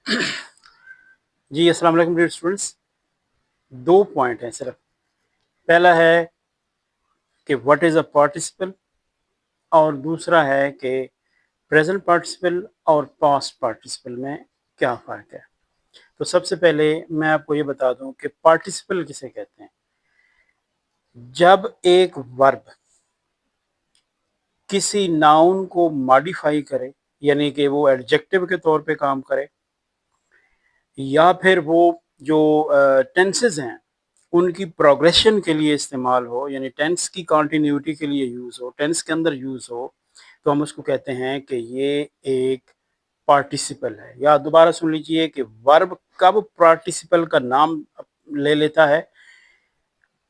جی السلام علیکم dear students. 2 point ہیں صرف. پہلا ہے کہ واٹ از اے پارٹیسپل اور دوسرا ہے کہ پریزنٹ پارٹیسپل اور پاسٹ پارٹیسپل میں کیا فرق ہے. تو سب سے پہلے میں آپ کو یہ بتا دوں کہ پارٹیسپل کسے کہتے ہیں. جب ایک ورب کسی ناؤن کو ماڈیفائی کرے، یعنی کہ وہ ایڈجیکٹو کے طور پہ کام کرے، یا پھر وہ جو ٹینسز ہیں ان کی پروگریشن کے لیے استعمال ہو، یعنی ٹینس کی کنٹینیوٹی کے لیے یوز ہو، ٹینس کے اندر یوز ہو، تو ہم اس کو کہتے ہیں کہ یہ ایک پارٹیسپل ہے. یا دوبارہ سن لیجئے کہ ورب کب پارٹیسپل کا نام لے لیتا ہے؟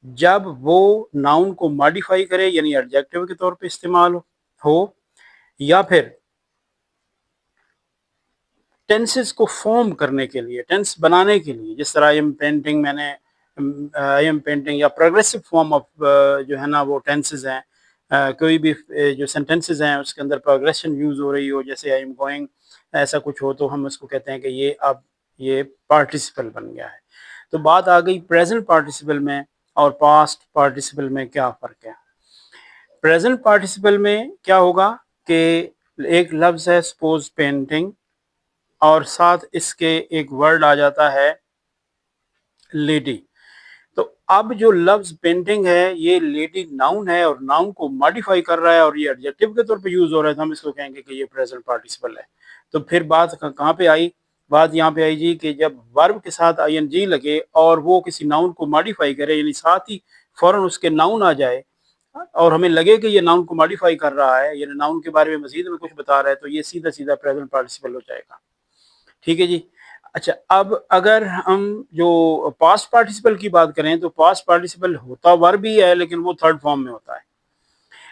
جب وہ ناؤن کو ماڈیفائی کرے، یعنی ایڈجیکٹو کے طور پہ استعمال ہو، یا پھر ٹینسز کو فارم کرنے کے لیے، ٹینس بنانے کے لیے. جس طرح آئی ایم پینٹنگ، میں نے آئی ایم پینٹنگ یا پروگریسو فارم آف جو ہے نا وہ ٹینسز ہیں. کوئی بھی جو سینٹینسز ہیں اس کے اندر پروگریشن یوز ہو رہی ہو، جیسے آئی ایم گوئنگ، ایسا کچھ ہو، تو ہم اس کو کہتے ہیں کہ یہ اب یہ پارٹیسپل بن گیا ہے. تو بات آ گئی پریزنٹ پارٹیسپل میں اور پاسٹ پارٹیسپل میں کیا فرق ہے. پریزنٹ پارٹیسپل میں کیا ہوگا کہ ایک لفظ ہے سپوز پینٹنگ، اور ساتھ اس کے ایک ورڈ آ جاتا ہے لیڈی. تو اب جو لفظ پینٹنگ ہے یہ لیڈی ناؤن ہے اور ناؤن کو ماڈیفائی کر رہا ہے اور یہ ایڈجیکٹو کے طور پہ یوز ہو رہا ہے، تو ہم اس کو کہیں گے کہ یہ پریزنٹ پارٹیسپل ہے. تو پھر بات کہاں پہ آئی؟ بات یہاں پہ آئی جی کہ جب ورب کے ساتھ آئی این جی لگے اور وہ کسی ناؤن کو ماڈیفائی کرے، یعنی ساتھ ہی فوراً اس کے ناؤن آ جائے اور ہمیں لگے کہ یہ ناؤن کو ماڈیفائی کر رہا ہے، یعنی ناؤن کے بارے میں مزید میں کچھ بتا رہا ہے، تو یہ سیدھا سیدھا پریزنٹ پارٹیسپل ہو جائے گا. ٹھیک ہے جی. اچھا، اب اگر ہم جو پاسٹ پارٹیسپل کی بات کریں تو پاسٹ پارٹیسپل ہوتا ورب ہی ہے، لیکن وہ تھرڈ فارم میں ہوتا ہے.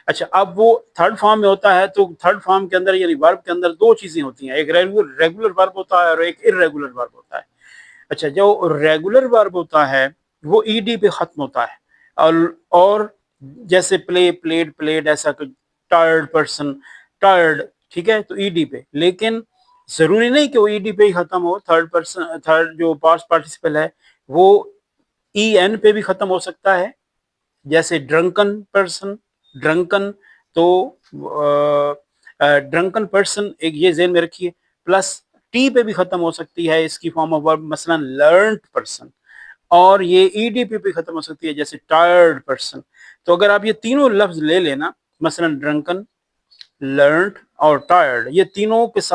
اچھا، اب وہ تھرڈ فارم میں ہوتا ہے تو تھرڈ فارم کے اندر یعنی ورب کے اندر 2 چیزیں ہوتی ہیں، ایک ریگولر ورب ہوتا ہے اور ایک ارریگولر ورب ہوتا ہے. اچھا، جو ریگولر ورب ہوتا ہے وہ ای ڈی پہ ختم ہوتا ہے، اور جیسے پلے، پلیڈ، پلیڈ، ایسا کچھ، ٹائرڈ پرسن، ٹائرڈ، ٹھیک ہے، تو ای ڈی پہ. لیکن ضروری نہیں کہ وہ ای ڈی پہ ہی ختم ہو. تھرڈ جو پاسٹ پارٹیسپل ہے وہ ای این پہ بھی ختم ہو سکتا ہے، جیسے ڈرنکن پرسن، ڈرنکن. تو ڈرنکن پرسن ایک یہ ذہن میں رکھیے، پلس ٹی پہ بھی ختم ہو سکتی ہے اس کی فارم آف ورب، مثلا لرنڈ پرسن. اور یہ ای ڈی پی پہ ختم ہو سکتی ہے جیسے ٹائرڈ پرسن. تو اگر آپ یہ تینوں لفظ لے لینا، مثلا ڈرنکن، لرنڈ اور ٹائرڈ، یہ تینوں کے ساتھ